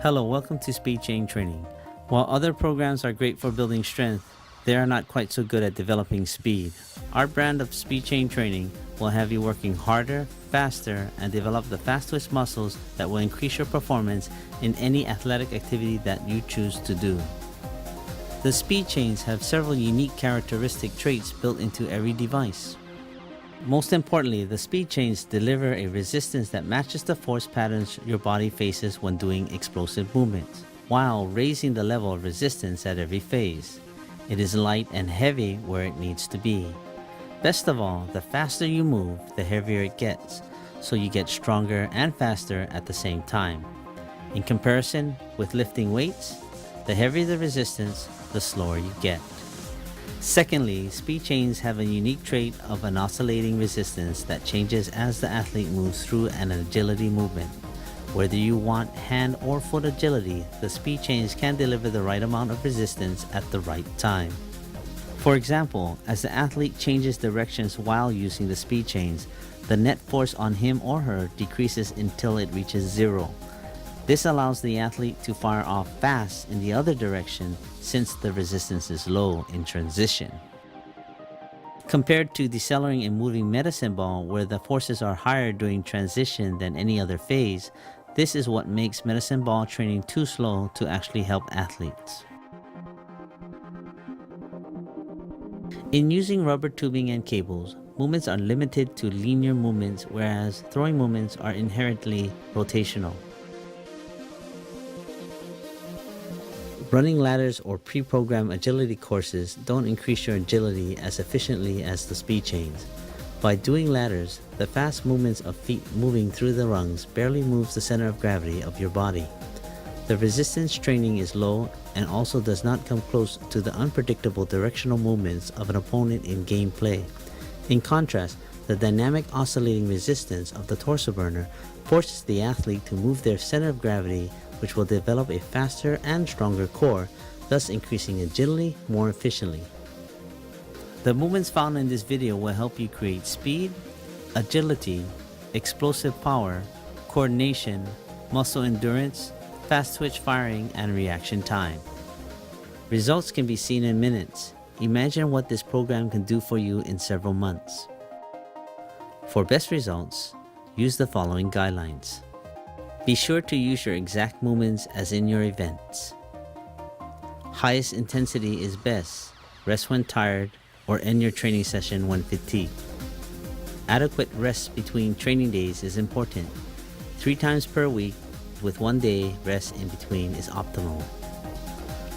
Hello, welcome to SpeedChain training. While other programs are great for building strength, they are not quite so good at developing speed. Our brand of SpeedChain training will have you working harder, faster, and develop the fast twitch muscles that will increase your performance in any athletic activity that you choose to do. The speed chains have several unique characteristic traits built into every device. Most importantly, the speed chains deliver a resistance that matches the force patterns your body faces when doing explosive movements, while raising the level of resistance at every phase. It is light and heavy where it needs to be. Best of all, the faster you move, the heavier it gets, so you get stronger and faster at the same time. In comparison with lifting weights, the heavier the resistance, the slower you get. Secondly, speed chains have a unique trait of an oscillating resistance that changes as the athlete moves through an agility movement. Whether you want hand or foot agility, the speed chains can deliver the right amount of resistance at the right time. For example, as the athlete changes directions while using the speed chains, the net force on him or her decreases until it reaches zero. This allows the athlete to fire off fast in the other direction since the resistance is low in transition. Compared to decelerating and moving medicine ball where the forces are higher during transition than any other phase, this is what makes medicine ball training too slow to actually help athletes. In using rubber tubing and cables, movements are limited to linear movements, whereas throwing movements are inherently rotational. Running ladders or pre-programmed agility courses don't increase your agility as efficiently as the speed chains. By doing ladders, the fast movements of feet moving through the rungs barely moves the center of gravity of your body. The resistance training is low and also does not come close to the unpredictable directional movements of an opponent in gameplay. In contrast, the dynamic oscillating resistance of the torso burner forces the athlete to move their center of gravity, which will develop a faster and stronger core, thus increasing agility more efficiently. The movements found in this video will help you create speed, agility, explosive power, coordination, muscle endurance, fast twitch firing, and reaction time. Results can be seen in minutes. Imagine what this program can do for you in several months. For best results, use the following guidelines. Be sure to use your exact movements as in your events. Highest intensity is best. Rest when tired or end your training session when fatigued. Adequate rest between training days is important. 3 times per week with 1 day rest in between is optimal.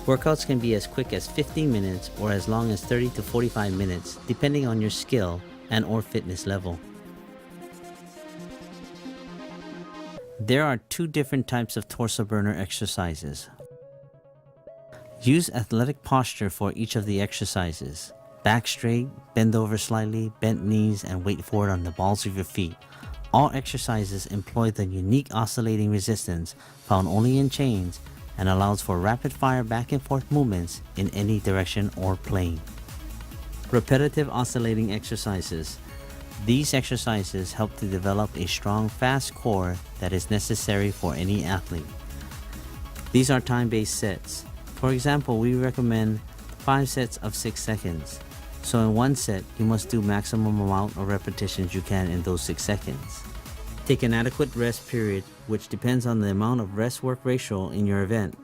Workouts can be as quick as 15 minutes or as long as 30 to 45 minutes depending on your skill and or fitness level. There are 2 different types of torso burner exercises. Use athletic posture for each of the exercises. Back straight, bend over slightly, bent knees, and weight forward on the balls of your feet. All exercises employ the unique oscillating resistance found only in chains and allows for rapid fire back and forth movements in any direction or plane. Repetitive oscillating exercises. These exercises help to develop a strong, fast core that is necessary for any athlete. These are time-based sets. For example, we recommend 5 sets of 6 seconds. So in 1 set, you must do maximum amount of repetitions you can in those 6 seconds. Take an adequate rest period, which depends on the amount of rest-work ratio in your event.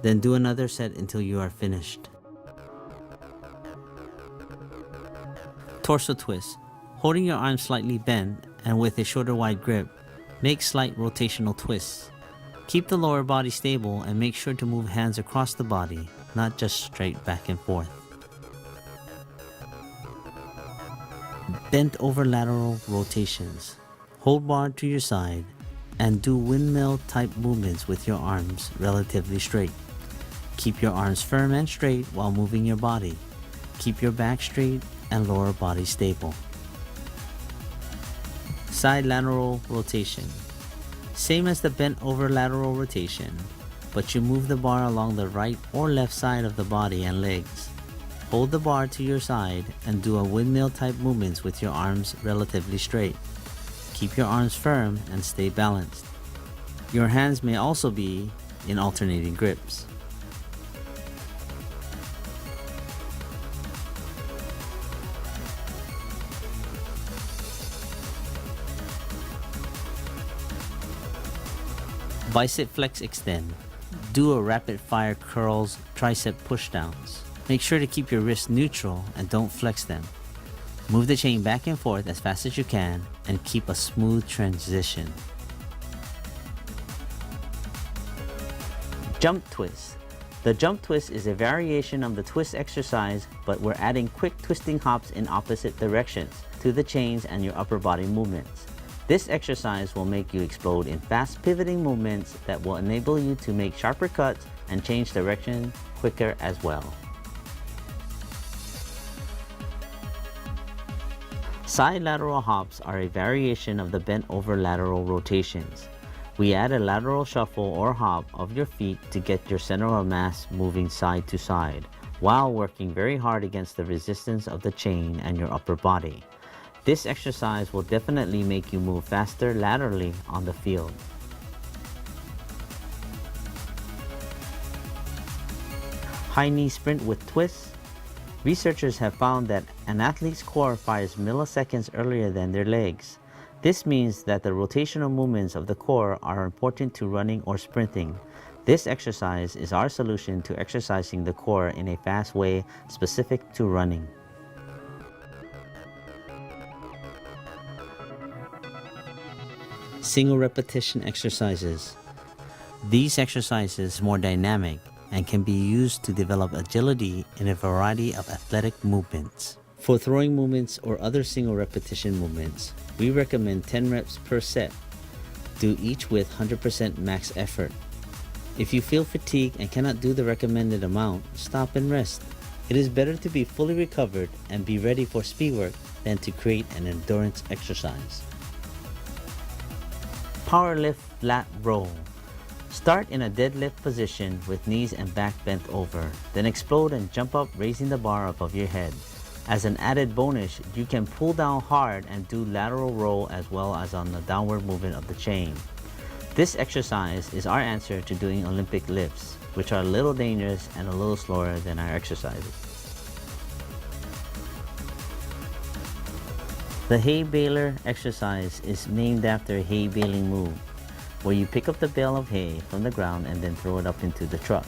Then do another set until you are finished. Torso twist. Holding your arms slightly bent and with a shoulder wide grip, make slight rotational twists. Keep the lower body stable and make sure to move hands across the body, not just straight back and forth. Bent over lateral rotations. Hold bar to your side and do windmill type movements with your arms relatively straight. Keep your arms firm and straight while moving your body. Keep your back straight and lower body stable. Side lateral rotation. Same as the bent over lateral rotation, but you move the bar along the right or left side of the body and legs. Hold the bar to your side and do a windmill type movements with your arms relatively straight. Keep your arms firm and stay balanced. Your hands may also be in alternating grips. Bicep flex extend. Do a rapid fire curls, tricep pushdowns. Make sure to keep your wrists neutral and don't flex them. Move the chain back and forth as fast as you can and keep a smooth transition. Jump twist. The jump twist is a variation of the twist exercise, but we're adding quick twisting hops in opposite directions to the chains and your upper body movements. This exercise will make you explode in fast pivoting movements that will enable you to make sharper cuts and change direction quicker as well. Side lateral hops are a variation of the bent over lateral rotations. We add a lateral shuffle or hop of your feet to get your center of mass moving side to side, while working very hard against the resistance of the chain and your upper body. This exercise will definitely make you move faster laterally on the field. High knee sprint with twists. Researchers have found that an athlete's core fires milliseconds earlier than their legs. This means that the rotational movements of the core are important to running or sprinting. This exercise is our solution to exercising the core in a fast way specific to running. Single repetition exercises. These exercises are more dynamic and can be used to develop agility in a variety of athletic movements. For throwing movements or other single repetition movements, we recommend 10 reps per set. Do each with 100% max effort. If you feel fatigued and cannot do the recommended amount, stop and rest. It is better to be fully recovered and be ready for speed work than to create an endurance exercise. Power lift flat roll. Start in a deadlift position with knees and back bent over. Then explode and jump up, raising the bar above your head. As an added bonus, you can pull down hard and do lateral roll as well as on the downward movement of the chain. This exercise is our answer to doing Olympic lifts, which are a little dangerous and a little slower than our exercises. The hay baler exercise is named after a hay baling move, where you pick up the bale of hay from the ground and then throw it up into the truck.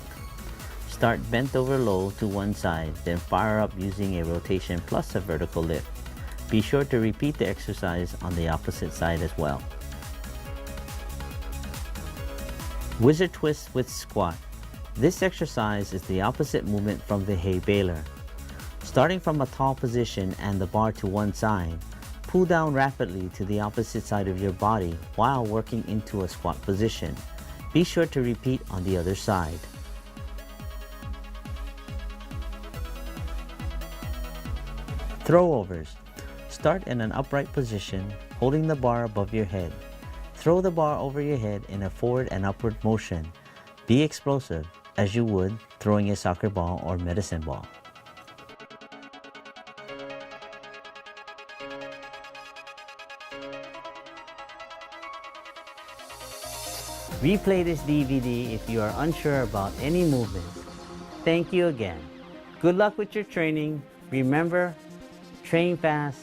Start bent over low to one side, then fire up using a rotation plus a vertical lift. Be sure to repeat the exercise on the opposite side as well. Wizard twist with squat. This exercise is the opposite movement from the hay baler. Starting from a tall position and the bar to one side, pull down rapidly to the opposite side of your body while working into a squat position. Be sure to repeat on the other side. Throwovers. Start in an upright position, holding the bar above your head. Throw the bar over your head in a forward and upward motion. Be explosive, as you would throwing a soccer ball or medicine ball. Replay this DVD if you are unsure about any movements. Thank you again. Good luck with your training. Remember, train fast,